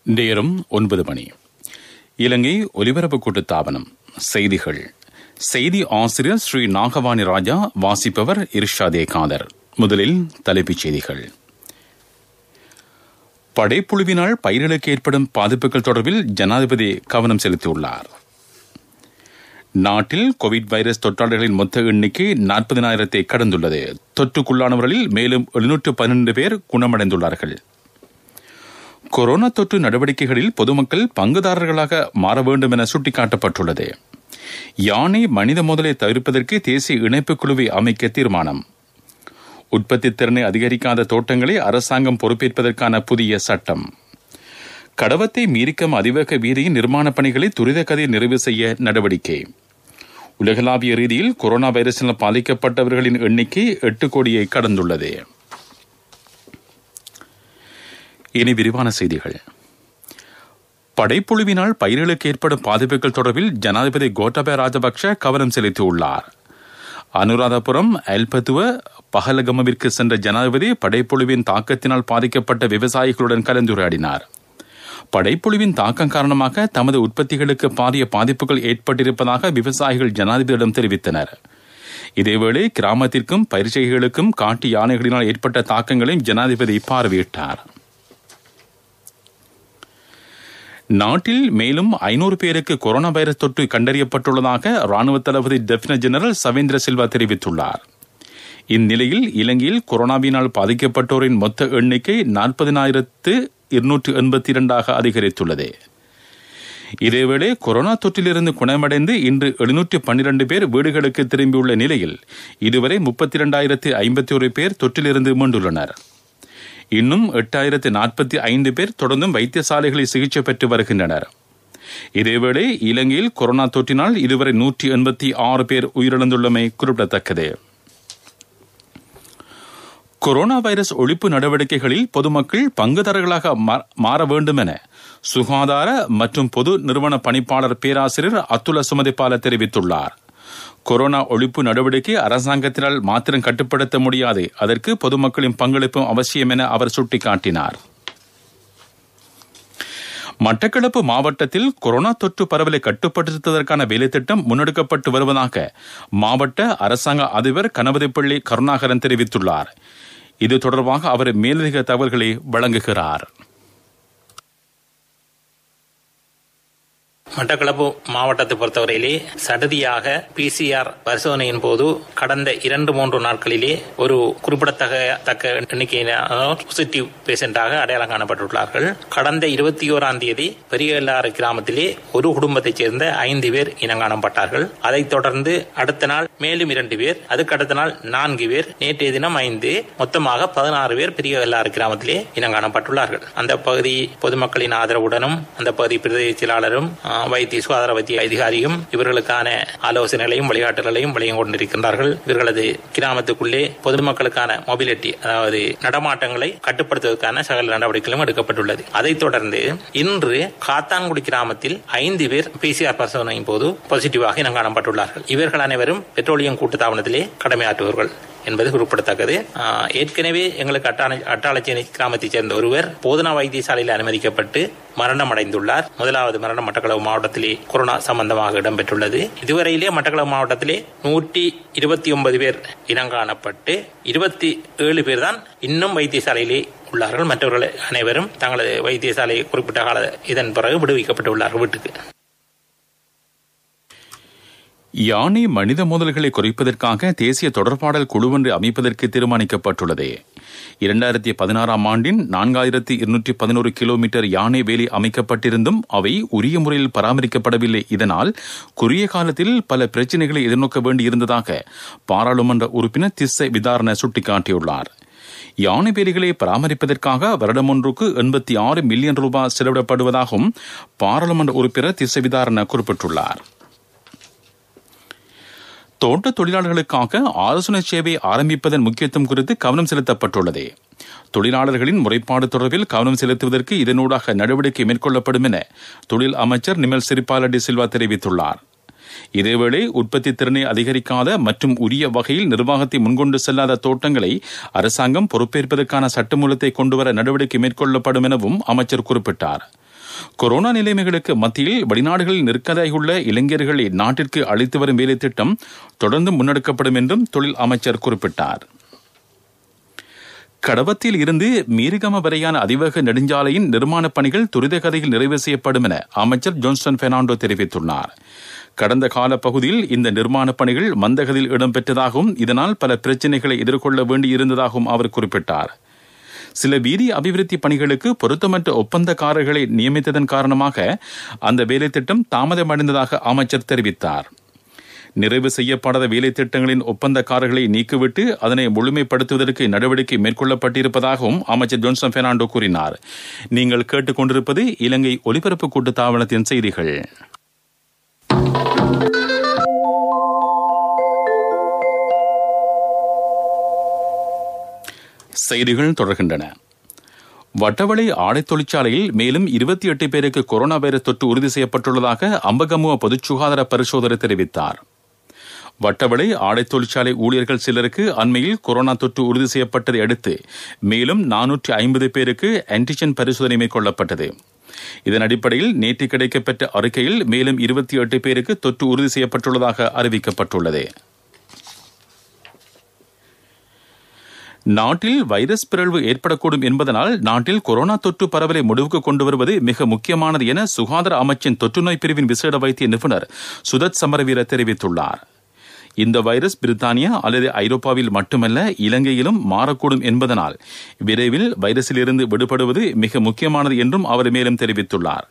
நேரம் 9 மணி. இலங்கை ஒலிபரப்பு கூட்டுத்தாபனம் செய்திகள். செய்தி ஆசிரியர் ஸ்ரீ நாகவாணி ராஜா. வாசிப்பவர் இர்ஷாதே காதர். முதலில் தலைப்புச் செய்திகள். படைப்புழுவினால் பயிர்களுக்கு ஏற்படும் பாதிப்புகள் தொடர்பில் ஜனாதிபதி கவனம் செலுத்தியுள்ளார். நாட்டில் கோவிட் வைரஸ் தொற்றாளர்களின் மொத்த எண்ணிக்கை 40,000 கடந்துள்ளது. தொற்றுக்குள்ளானவர்களில் மேலும் 712 பேர் குணமடைந்துள்ளார்கள். கொரோனா தொற்று நடவடிக்கைகளில் பொதுமக்கள் பங்குதாரர்களாக மாற வேண்டும் என சுட்டிக்காட்டப்பட்டுள்ளது. யானை மனித மோதலை தவிர்ப்பதற்கு தேசிய இணைப்பு குழுவை அமைக்க தீர்மானம். உற்பத்தி திறனை அதிகரிக்காத தோட்டங்களை அரசாங்கம் பொறுப்பேற்பதற்கான புதிய சட்டம். கடவத்தை மீரிக்கம் அதிவேக வீதியின் நிர்மாணப் பணிகளை துரித கதையில் நிறைவு செய்ய நடவடிக்கை. உலகளாவிய ரீதியில் கொரோனா வைரஸினால் பாதிக்கப்பட்டவர்களின் எண்ணிக்கை 8 கோடியை கடந்துள்ளது. இனி விரிவான செய்திகள். படைப்புழுவினால் பயிர்களுக்கு ஏற்படும் பாதிப்புகள் தொடர்பில் ஜனாதிபதி கோட்டாபய ராஜபக்ஷ கவனம் செலுத்தியுள்ளார். அனுராதபுரம் அல்பத்துவ பஹலகமவிற்கு சென்ற ஜனாதிபதி படைப்புழுவின் தாக்கத்தினால் பாதிக்கப்பட்ட விவசாயிகளுடன் கலந்துரையாடினார். படைப்புழுவின் தாக்கம் காரணமாக தமது உற்பத்திகளுக்கு பாரிய பாதிப்புகள் ஏற்பட்டிருப்பதாக விவசாயிகள் ஜனாதிபதியிடம் தெரிவித்தனர். இதேவேளை கிராமத்திற்கும் பயிற்சிகளுக்கும் காட்டு யானைகளினால் ஏற்பட்ட தாக்கங்களையும் ஜனாதிபதி பார்வையிட்டார். நாட்டில் மேலும் 500 பேருக்கு கொரோனா வைரஸ் தொற்று கண்டறியப்பட்டுள்ளதாக ராணுவ தளபதி லெப்டினன்ட் ஜெனரல் சவேந்திர சில்வா தெரிவித்துள்ளார். இந்நிலையில் இலங்கையில் கொரோனாவினால் பாதிக்கப்பட்டோரின் மொத்த எண்ணிக்கை 40,282 அதிகரித்துள்ளது. இதேவேளை கொரோனா தொற்றிலிருந்து குணமடைந்து இன்று 712 பேர் வீடுகளுக்கு திரும்பியுள்ள நிலையில் இதுவரை 32,051 பேர் தொற்றிலிருந்து மீண்டுள்ளனர். இன்னும் 8,045 பேர் தொடர்ந்தும் வைத்தியசாலைகளில் சிகிச்சை பெற்று வருகின்றனர். இதேவேளை இலங்கையில் கொரோனா தொற்றினால் இதுவரை 186 பேர் உயிரிழந்துள்ளமை குறிப்பிடத்தக்கது. கொரோனா வைரஸ் ஒழிப்பு நடவடிக்கைகளில் பொதுமக்கள் பங்குதாரர்களாக மாற வேண்டும் என சுகாதார மற்றும் பொது நிறுவன பணிப்பாளர் பேராசிரியர் அத்துல சுமதிபால தெரிவித்துள்ளார். கொரோனா ஒழிப்பு நடவடிக்கை அரசாங்கத்தினால் மாத்திரம் கட்டுப்படுத்த முடியாது, அதற்கு பொதுமக்களின் பங்களிப்பும் அவசியம் என அவர் சுட்டிக்காட்டினார். மட்டக்களப்பு மாவட்டத்தில் கொரோனா தொற்று பரவலை கட்டுப்படுத்துவதற்கான வேலைத்திட்டம் முன்னெடுக்கப்பட்டு வருவதாக மாவட்ட அரசாங்க அதிபர் கணபதிப்பள்ளி கருணாகரன் தெரிவித்துள்ளார். இது தொடர்பாக அவர் மேலதிக தகவல்களை வழங்குகிறார். மட்டக்களப்பு மாவட்டத்தை பொறுத்தவரையிலே சடதியாக PCR பரிசோதனையின் போது கடந்த 2-3 நாட்களிலே ஒரு குறிப்பிடத்தக்க எண்ணிக்கையினர் பாசிட்டிவ் பேஷண்டாக அடையாளம் காணப்பட்டுள்ளார்கள். கடந்த 21ஆம் தேதி பெரியகல்லாறு கிராமத்திலே ஒரு குடும்பத்தைச் சேர்ந்த 5 பேர் இனம் காணப்பட்டார்கள். அதைத் தொடர்ந்து அடுத்த நாள் மேலும் 2 பேர், அதுக்கு அடுத்த நாள் 4 பேர், நேற்றைய தினம் 5, மொத்தமாக 16 பேர் பெரியகல்லாறு கிராமத்திலே இனம் காணப்பட்டுள்ளார்கள். அந்த பகுதி பொதுமக்களின் ஆதரவுடனும் அந்த பகுதி பிரதேச செயலாளரும் சுகாதார வைத்திய அதிகாரியும் இவர்களுக்கான ஆலோசனைகளையும் வழிகாட்டுகளையும் வழங்கிக் கொண்டிருக்கின்றார்கள். இவர்களது கிராமத்துக்குள்ளே பொதுமக்களுக்கான மொபிலிட்டி, அதாவது நடமாட்டங்களை கட்டுப்படுத்துவதற்கான சகல நடவடிக்கைகளும் எடுக்கப்பட்டுள்ளது. அதைத் தொடர்ந்து இன்று காத்தான்குடி கிராமத்தில் 5 பேர் PCR பரிசோதனையின் போது பாசிட்டிவாக இனம் காணப்பட்டுள்ளார்கள். இவர்கள் அனைவரும் பெட்ரோலியம் கூட்டுத்தாபனத்திலே கடமையாற்றுவர்கள் என்பது குறிப்பிடத்தக்கது. ஏற்கனவே எங்களுக்கு அட்டாளச்சேரி கிராமத்தைச் சேர்ந்த ஒருவர் போதனா வைத்தியசாலையில் அனுமதிக்கப்பட்டு மரணம் அடைந்துள்ளார். முதலாவது மரணம் மட்டக்களப்பு மாவட்டத்திலே கொரோனா சம்பந்தமாக இடம்பெற்றுள்ளது. இதுவரையிலே மட்டக்களப்பு மாவட்டத்திலே 129 பேர் இனங்காணப்பட்டு 27 பேர் தான் இன்னும் வைத்தியசாலையிலே உள்ளார்கள். மற்றவர்கள் அனைவரும் தங்களது வைத்தியசாலை குறிப்பிட்ட கால இதன் பிறகு விடுவிக்கப்பட்டுள்ளார்கள் வீட்டுக்கு. யானை மனித மோதல்களை குறைப்பதற்காக தேசிய தொடர்பாடல் குழு ஒன்று அமைப்பதற்கு தீர்மானிக்கப்பட்டுள்ளது. 2016ஆம் ஆண்டின் 4,211 கிலோமீட்டர் யானை வேலி அமைக்கப்பட்டிருந்தும் அவை உரிய முறையில் பராமரிக்கப்படவில்லை. இதனால் குறுகிய காலத்தில் பல பிரச்சினைகளை எதிர்நோக்க வேண்டியிருந்ததாக பாராளுமன்ற உறுப்பினர் திஸ்ஸ விதாரண சுட்டிக்காட்டியுள்ளார். யானை வேலிகளை பராமரிப்பதற்காக வருடம் ஒன்றுக்கு 86 மில்லியன் ரூபாய் செலவிடப்படுவதாகவும் பாராளுமன்ற உறுப்பினர் திஸ்ஸ விதாரண குறிப்பிட்டுள்ளார். தோட்ட தொழிலாளர்களுக்காக ஆலோசனை சேவை ஆரம்பிப்பதன் முக்கியத்துவம் குறித்து கவனம் செலுத்தப்பட்டுள்ளது. தொழிலாளர்களின் முறைப்பாடு தொடர்பில் கவனம் செலுத்துவதற்கு இதனூடாக நடவடிக்கை மேற்கொள்ளப்படும் என தொழில் அமைச்சர் நிமல் சிறிபால டி சில்வா தெரிவித்துள்ளார். இதேவேளை உற்பத்தி திறனை அதிகரிக்காத மற்றும் உரிய வகையில் நிர்வாகத்தை முன்கொண்டு செல்லாத தோட்டங்களை அரசாங்கம் பொறுப்பேற்பதற்கான சட்டமூலத்தை கொண்டுவர நடவடிக்கை மேற்கொள்ளப்படும் எனவும் அமைச்சர் குறிப்பிட்டார். கொரோனா நிலைமைகளுக்கு மத்தியில் வெளிநாடுகளில் நிற்கதாகியுள்ள இளைஞர்களை நாட்டிற்கு அழைத்து வரும் வேலை திட்டம் தொடர்ந்து முன்னெடுக்கப்படும் என்றும் தொழில் அமைச்சர் குறிப்பிட்டார். கடவத்தில் இருந்து மீரிகம வரையான அதிவேக நெடுஞ்சாலையின் நிர்மாணப் பணிகள் துரித கதையில் நிறைவு செய்யப்படும் என அமைச்சர் ஜோன்ஸ்டன் பெர்னாண்டோ தெரிவித்துள்ளார். கடந்த கால பகுதியில் இந்த நிர்மாணப் பணிகள் மந்தகதியில் இடம்பெற்றதாகவும் இதனால் பல பிரச்சினைகளை எதிர்கொள்ள வேண்டியிருந்ததாகவும் அவர் குறிப்பிட்டார். சில வீதி அபிவிருத்தி பணிகளுக்கு பொருத்தமற்ற ஒப்பந்தக்காரர்களை நியமித்ததன் காரணமாக அந்த வேலை திட்டம் தாமதமடைந்ததாக அமைச்சர் தெரிவித்தார். நிறைவு செய்யப்படாத வேலை திட்டங்களின் ஒப்பந்தக்காரர்களை நீக்கிவிட்டு அதனை முழுமைப்படுத்துவதற்கு நடவடிக்கை மேற்கொள்ளப்பட்டிருப்பதாகவும் அமைச்சர் ஜோன்சன் பெர்னாண்டோ கூறினார். நீங்கள் கேட்டுக்கொண்டிருப்பது இலங்கை ஒலிபரப்பு கூட்டுத்தாபனத்தின் செய்திகள். செய்திகள் தொடர்கின்றன. வட்டவளை ஆடை தொழிற்சாலையில் மேலும் 28 பேருக்கு கொரோனா வைரஸ் தொற்று உறுதி செய்யப்பட்டுள்ளதாக அம்பகமுவ பொதுச் சுகாதார பரிசோதனை தெரிவித்தார். வட்டவளை ஆடை தொழிற்சாலை ஊழியர்கள் சிலருக்கு அண்மையில் கொரோனா தொற்று உறுதி செய்யப்பட்டதை அடுத்து மேலும் 450 பேருக்கு ஆன்டிஜென் பரிசோதனை மேற்கொள்ளப்பட்டது. இதன் அடிப்படையில் நேற்று கிடைக்கப்பெற்ற அறிக்கையில் மேலும் 28 பேருக்கு தொற்று உறுதி செய்யப்பட்டுள்ளதாக அறிவிக்கப்பட்டுள்ளது. நாட்டில் வைரஸ் பிறழ்வு ஏற்படக்கூடும் என்பதனால் நாட்டில் கொரோனா தொற்று பரவலை முடிவுக்கு கொண்டு வருவது மிக முக்கியமானது என சுகாதார அமைச்சின் தொற்றுநோய் பிரிவின் விசேட வைத்திய நிபுணர் சுதத் சமரவீர தெரிவித்துள்ளார். இந்த வைரஸ் பிரித்தானியா அல்லது ஐரோப்பாவில் மட்டுமல்ல இலங்கையிலும் மாறக்கூடும் என்பதனால் விரைவில் வைரஸிலிருந்து விடுபடுவது மிக முக்கியமானது என்றும் அவர் மேலும் தெரிவித்துள்ளார்.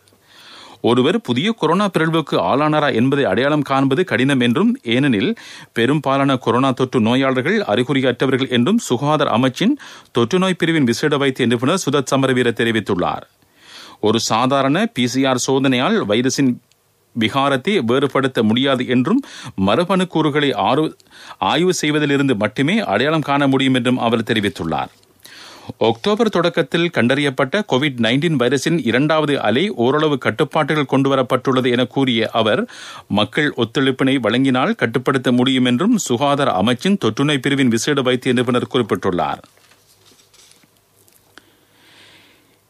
ஒருவர் புதிய கொரோனா பிறழ்வுக்கு ஆளானாரா என்பதை அடையாளம் காண்பது கடினம் என்றும், ஏனெனில் பெரும்பாலான கொரோனா தொற்று நோயாளர்கள் அறிகுறியற்றவர்கள் என்றும் சுகாதார அமைச்சின் தொற்றுநோய் பிரிவின் விசேட வைத்திய நிபுணர் சுதத் சமரவீர தெரிவித்துள்ளார். ஒரு சாதாரண PCR சோதனையால் வைரஸின் விகாரத்தை வேறுபடுத்த முடியாது என்றும் மரபணு கூறுகளை ஆய்வு செய்வதிலிருந்து மட்டுமே அடையாளம் காண முடியும் என்றும் அவர் தெரிவித்துள்ளார். அக்டோபர் தொடக்கத்தில் கண்டறியப்பட்ட COVID-19 வைரஸின் 2வது அலை ஓரளவு கட்டுப்பாட்டுகள் கொண்டுவரப்பட்டுள்ளது என கூறிய அவர் மக்கள் ஒத்துழைப்பினை வழங்கினால் கட்டுப்படுத்த முடியும் என்றும் சுகாதார அமைச்சின் தொற்றுநோய் பிரிவின் விசேட வைத்திய நிபுணர் குறிப்பிட்டுள்ளார்.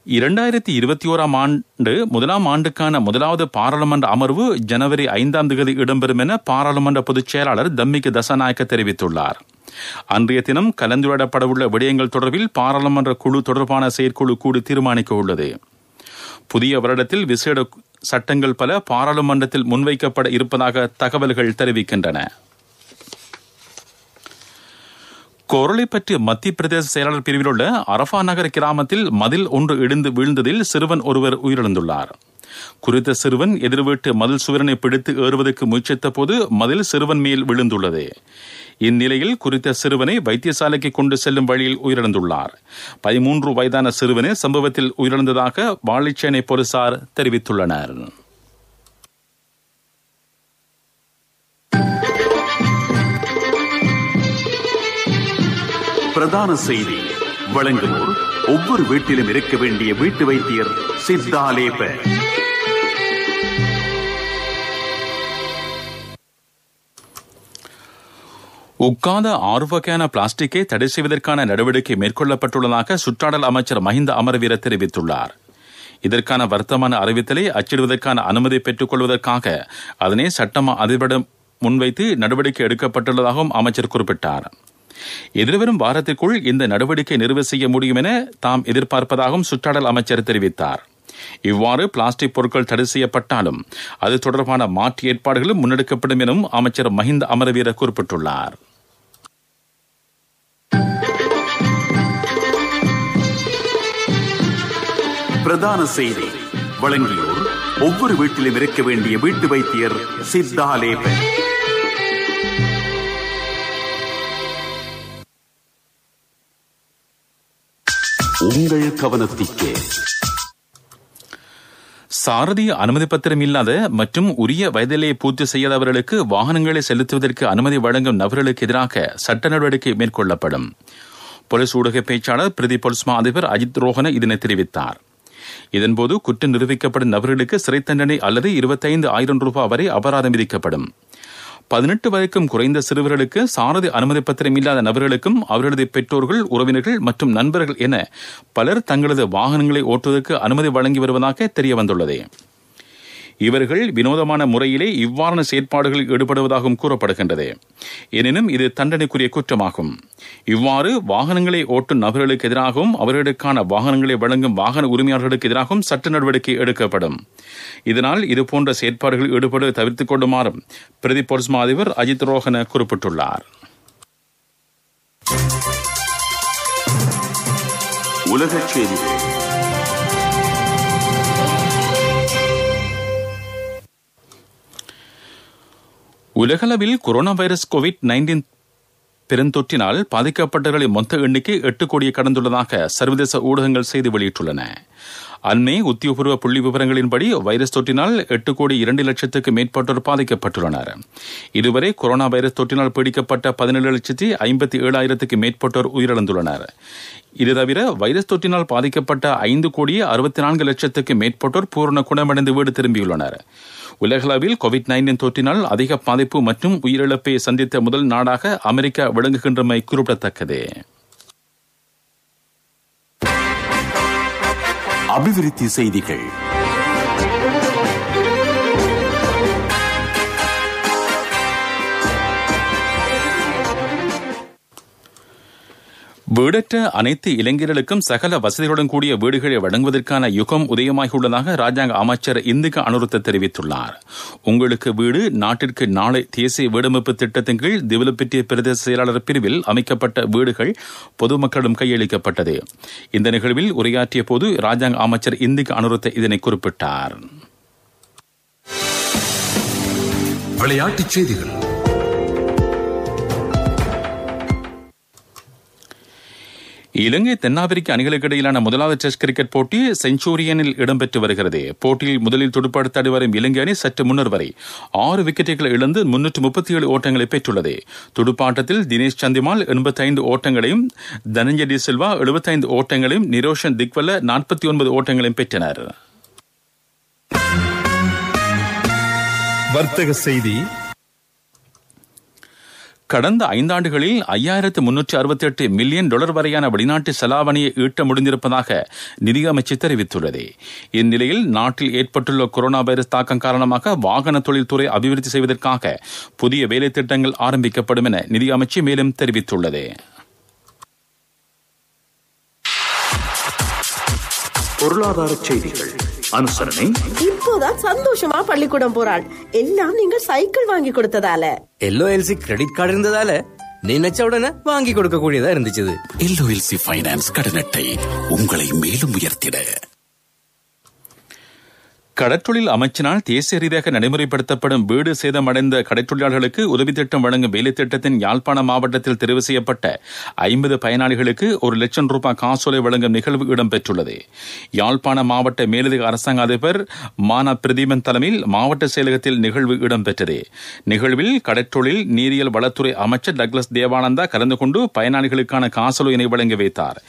2021 ஆண்டு முதலாம் ஆண்டுக்கான முதலாவது பாராளுமன்ற அமர்வு ஜனவரி 5ஆம் தேதி இடம்பெறும் என பாராளுமன்ற பொதுச் செயலாளர் தம்மிக தசநாயக்க தெரிவித்துள்ளார். அன்றைய தினம் கலந்துரையாடப்படவுள்ள விடயங்கள் தொடர்பில் பாராளுமன்ற குழு தொடர்பான செயற்குழு கூடி தீர்மானிக்க உள்ளது. புதிய வருடத்தில் விசேட சட்டங்கள் பல பாராளுமன்றத்தில் முன்வைக்கப்பட இருப்பதாக தகவல்கள் தெரிவிக்கின்றன. கொரோலைப்பற்று மத்திய பிரதேச செயலாளர் பிரிவில் உள்ள அரஃபா நகர் கிராமத்தில் மதில் ஒன்று இடிந்து வீழ்ந்ததில் சிறுவன் ஒருவர் உயிரிழந்துள்ளார். குறித்த சிறுவன் எதிர்வீட்டு மதில் சுவரனை பிடித்து ஏறுவதற்கு முயற்சித்த போது மதில் சிறுவன் மேல் விழுந்துள்ளது. இந்நிலையில் குறித்த சிறுவனை வைத்தியசாலைக்கு கொண்டு செல்லும் வழியில் உயிரிழந்துள்ளார். 13 வயதான சிறுவனே சம்பவத்தில் உயிரிழந்ததாக வாழைச்சேனை போலீசார் தெரிவித்துள்ளனர். பிரதான செய்தி வழங்குவோர் ஒவ்வொரு வீட்டிலும் இருக்க வேண்டிய வீட்டு வைத்தியர் சித்தாலேப. உட்காத 6 வகையான பிளாஸ்டிக்கை தடை செய்வதற்கான நடவடிக்கை மேற்கொள்ளப்பட்டுள்ளதாக சுற்றாடல் அமைச்சர் மஹிந்த அமரவீர தெரிவித்துள்ளார். இதற்கான வர்த்தமான அறிவித்தலை அச்சிடுவதற்கான அனுமதி பெற்றுக் கொள்வதற்காக அதனை சட்டமா அதிபரிடம் முன்வைத்து நடவடிக்கை எடுக்கப்பட்டுள்ளதாகவும் அமைச்சர் குறிப்பிட்டார். எதிர்வரும் வாரத்திற்குள் இந்த நடவடிக்கை நிறைவு செய்ய முடியும் என தாம் எதிர்பார்ப்பதாகவும் சுற்றாடல் அமைச்சர் தெரிவித்தார். இவ்வாறு பிளாஸ்டிக் பொருட்கள் தடை செய்யப்பட்டாலும் அது தொடர்பான மாற்று ஏற்பாடுகளும் முன்னெடுக்கப்படும் எனவும் அமைச்சர் மஹிந்த அமரவீர குறிப்பிட்டுள்ளார். பிரதான செய்தி வழங்கியோர் ஒவ்வொரு வீட்டிலும் இருக்க வேண்டிய வீட்டு வைத்தியர் சித்தாலேப. உங்கள் கவனத்திற்கு சாரதிய அனுமதி பத்திரம் இல்லாத மற்றும் உரிய வயதிலேயே பூர்த்தி செய்யாதவர்களுக்கு வாகனங்களை செலுத்துவதற்கு அனுமதி வழங்கும் நபர்களுக்கு எதிராக சட்ட நடவடிக்கை மேற்கொள்ளப்படும். போலீஸ் ஊடக பேச்சாளர் பிரதி போலீஸ் மா அதிபர் அஜித் ரோஹன இதனை தெரிவித்தார். இதன்போது குற்றம் நிரூபிக்கப்படும் நபர்களுக்கு சிறை தண்டனை அல்லது 25,000 ரூபாய் வரை அபராதம் விதிக்கப்படும். 18 வயதுக்கும் குறைந்த சிறுவர்களுக்கு, சாரதி அனுமதி பத்திரம் இல்லாத நபர்களுக்கும், அவர்களது பெற்றோர்கள், உறவினர்கள் மற்றும் நண்பர்கள் என பலர் தங்களது வாகனங்களை ஓட்டுவதற்கு அனுமதி வழங்கி வருவதாக தெரிய வந்துள்ளது. இவர்கள் வினோதமான முறையிலே இவ்வாறான செயற்பாடுகளில் ஈடுபடுவதாகவும் கூறப்படுகின்றது. எனினும் இது தண்டனைக்குரிய குற்றமாகும். இவ்வாறு வாகனங்களை ஓட்டும் நபர்களுக்கு எதிராகவும் அவர்களுக்கான வாகனங்களை வழங்கும் வாகன உரிமையாளர்களுக்கு எதிராகவும் சட்ட நடவடிக்கை எடுக்கப்படும். இதனால் இதுபோன்ற செயற்பாடுகளில் ஈடுபடுவதை தவிர்த்துக் கொள்ளுமாறும் பிரதி பொலிஸ் மா அதிபர் அஜித் ரோஹன குறிப்பிட்டுள்ளார். உலகச் செய்திகள். உலகளவில் கொரோனா வைரஸ் கோவிட்-19 பெருந்தொற்றினால் பாதிக்கப்பட்டவர்களின் மொத்த எண்ணிக்கை 8 கோடியை கடந்துள்ளதாக சர்வதேச ஊடகங்கள் செய்தி வெளியிட்டுள்ளன. அண்மை உத்தியோகபூர்வ புள்ளி விவரங்களின்படி வைரஸ் தொற்றினால் 8 கோடி 2 லட்சத்துக்கு மேற்பட்டோர் பாதிக்கப்பட்டுள்ளனர். இதுவரை கொரோனா வைரஸ் தொற்றினால் பீடிக்கப்பட்ட 17,57,000க்கு மேற்பட்டோர் உயிரிழந்துள்ளனர். இது தவிர வைரஸ் தொற்றினால் பாதிக்கப்பட்ட 5 கோடி 64 லட்சத்துக்கு மேற்பட்டோர் பூரண குணமடைந்து வீடு திரும்பியுள்ளனர். உலகளவில் கோவிட்-19 தொற்றினால் அதிக பாதிப்பு மற்றும் உயிரிழப்பை சந்தித்த முதல் நாடாக அமெரிக்கா விளங்குகின்றமை குறிப்பிடத்தக்கது. அபிவிருத்தி செய்திகள். வீடற்ற அனைத்து இளைஞர்களுக்கும் சகல வசதிகளுடன் கூடிய வீடுகளை வழங்குவதற்கான யுகம் உதயமாகியுள்ளதாக ராஜாங்க அமைச்சர் இந்திக அனுருத்த தெரிவித்துள்ளார். உங்களுக்கு வீடு நாட்டிற்கு நாளை தேசிய வீடமைப்பு திட்டத்தின் கீழ் திவலப்பிட்டிய பிரதேச செயலாளர் பிரிவில் அமைக்கப்பட்ட வீடுகள் பொதுமக்களிடம் கையளிக்கப்பட்டது. இந்த நிகழ்வில் உரையாற்றிய போது ராஜாங்க அமைச்சர் இந்திக அனுருத்த இதனை குறிப்பிட்டார். விளையாட்டுச் செய்திகள். இலங்கை தென்னாப்பிரிக்க அணிகளுக்கு இடையிலான முதலாவது டெஸ்ட் கிரிக்கெட் போட்டி செஞ்சுரியனில் இடம்பெற்று வருகிறது. போட்டியில் முதலில் துடுப்பாடி வரும் இலங்கை அணி சற்று முன்னர் வரை 6 விக்கெட்டுகளை இழந்து 337 ஓட்டங்களை பெற்றுள்ளது. துடுப்பாட்டத்தில் தினேஷ் சந்திமால் 85 ஓட்டங்களையும், தனஞ்சய டி சில்வா 75 ஓட்டங்களையும், நிரோஷன் திக்வல்ல 49 ஓட்டங்களையும் பெற்றனர். வர்த்தக செய்தி. கடந்த 5 ஆண்டுகளில் 5,368 மில்லியன் டாலர் வரையான வெளிநாட்டு செலாவணியை ஈட்ட முடிந்திருப்பதாக நிதியமைச்சு தெரிவித்துள்ளது. இந்நிலையில் நாட்டில் ஏற்பட்டுள்ள கொரோனா வைரஸ் தாக்கம் காரணமாக வாகன தொழில்துறை அபிவிருத்தி செய்வதற்காக புதிய வேலை திட்டங்கள் ஆரம்பிக்கப்படும் என நிதியமைச்சு மேலும் தெரிவித்துள்ளது. பொருளாதார செய்திகள். அனுசரணை. இப்போதான் சந்தோஷமா பள்ளிக்கூடம் போறாள். எல்லாம் நீங்கள் சைக்கிள் வாங்கி கொடுத்ததால. LOLC கிரெடிட் கார்டு இருந்ததால நினைச்ச உடனே வாங்கி கொடுக்க கூடியதா இருந்துச்சு. LOLC ஃபைனான்ஸ் கடன் அட்டை உங்களை மேலும் உயர்த்திட. கடற்றொழில் அமைச்சினால் தேசிய ரீதியாக நடைமுறைப்படுத்தப்படும் வீடு சேதமடைந்த கடற்றொழிலாளர்களுக்கு உதவி திட்டம் வழங்கும் வேலை திட்டத்தின் யாழ்ப்பாண மாவட்டத்தில் தெரிவு செய்யப்பட்ட 50 பயனாளிகளுக்கு 1 லட்சம் ரூபாய் காசோலை வழங்கும் நிகழ்வு இடம்பெற்றுள்ளது. யாழ்ப்பாண மாவட்ட மேலதிக அரசாங்க அதிபர் மானா பிரதீபன் தலைமையில் மாவட்ட செயலகத்தில் நிகழ்வு இடம்பெற்றது. நிகழ்வில் கடற்றொழில் நீரியல் வளத்துறை அமைச்சர் டக்ளஸ் தேவானந்தா கலந்து கொண்டு பயனாளிகளுக்கான காசோலையினை வழங்கி வைத்தார்.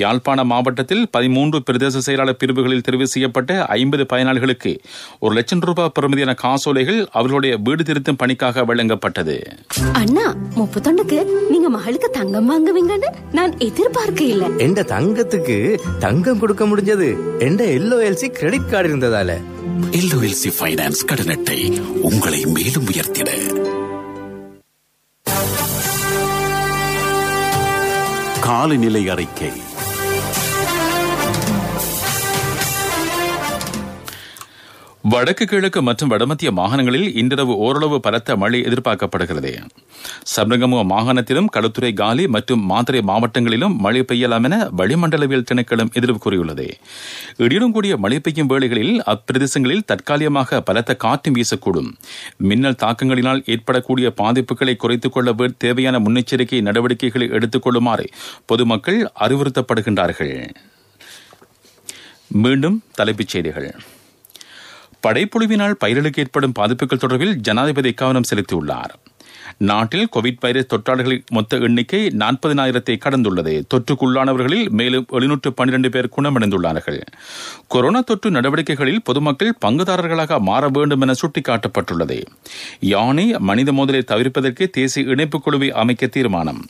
யாழ்ப்பாண மாவட்டத்தில் 13 பிரதேச செயலாளர் பிரிவுகளில் தெரிவு செய்யப்பட்ட 50 பயனாளிகளுக்கு 1 லட்சம் ரூபாய் பெறுமதியான காசோலைகள் அவர்களுடைய வீடு திருத்தும் பணிக்காக வழங்கப்பட்டது. அண்ணா 31க்கு நீங்க மகளுக்கு தங்கம் வாங்குவீங்கன்னு நான் எதிர்பார்க்க இல்ல. எந்த தங்கத்துக்கு தங்கம் கொடுக்க முடிஞ்சது எந்த LOLC கிரெடிட் கார்டு இருந்ததால. LOLC ஃபைனான்ஸ் கடன் அட்டை உங்களை மேலும் உயர்த்திட. காலநிலை அறிக்கை. வடக்கு கிழக்கு மற்றும் வடமத்திய மாகாணங்களில் இன்றிரவு ஓரளவு பலத்த மழை எதிர்பார்க்கப்படுகிறது. சப்ரகமுவ மாகாணத்திலும் களுத்துறை, காலி மற்றும் மாத்தறை மாவட்டங்களிலும் மழை பெய்யலாம் என வளிமண்டலவியல் திணைக்களம் எதிர்ப்பு கூறியுள்ளது. இடியுடன் கூடிய மழை பெய்யும் வேளைகளில் அப்பிரதேசங்களில் தற்காலிகமாக பலத்த காற்றும் வீசக்கூடும். மின்னல் தாக்கங்களினால் ஏற்படக்கூடிய பாதிப்புகளை குறைத்துக் கொள்ள தேவையான முன்னெச்சரிக்கை நடவடிக்கைகளை எடுத்துக் கொள்ளுமாறு பொதுமக்கள் அறிவுறுத்தப்படுகின்றார்கள். மீண்டும் தலைப்புச் செய்திகள். படைப்புழுவினால் பயிர்களுக்கு ஏற்படும் பாதிப்புகள் தொடர்பில் ஜனாதிபதி கவனம் செலுத்தியுள்ளார். நாட்டில் கோவிட் வைரஸ் தொற்றாளர்களின் மொத்த எண்ணிக்கை 40,000 கடந்துள்ளது. தொற்றுக்குள்ளானவர்களில் மேலும் 712 பேர் குணமடைந்துள்ளார்கள். கொரோனா தொற்று நடவடிக்கைகளில் பொதுமக்கள் பங்குதாரர்களாக மாற வேண்டும் என சுட்டிக்காட்டப்பட்டுள்ளது. யானை மனித மோதலை தவிர்ப்பதற்கு தேசிய இணைப்புக் குழுவை அமைக்க தீர்மானம்.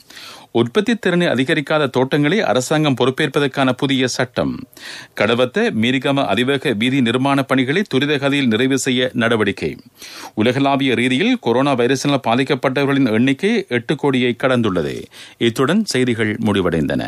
உற்பத்தி திறனை அதிகரிக்காத தோட்டங்களை அரசாங்கம் பொறுப்பேற்பதற்கான புதிய சட்டம். கடவத்த மீரிகம அதிவேக வீதி நிர்மாண பணிகளை துரித கதியில் நிறைவு செய்ய நடவடிக்கை. உலகளாவிய ரீதியில் கொரோனா வைரஸினால் பாதிக்கப்பட்டவர்களின் எண்ணிக்கை 8 கோடியை கடந்துள்ளது. இத்துடன் செய்திகள் முடிவடைந்தன.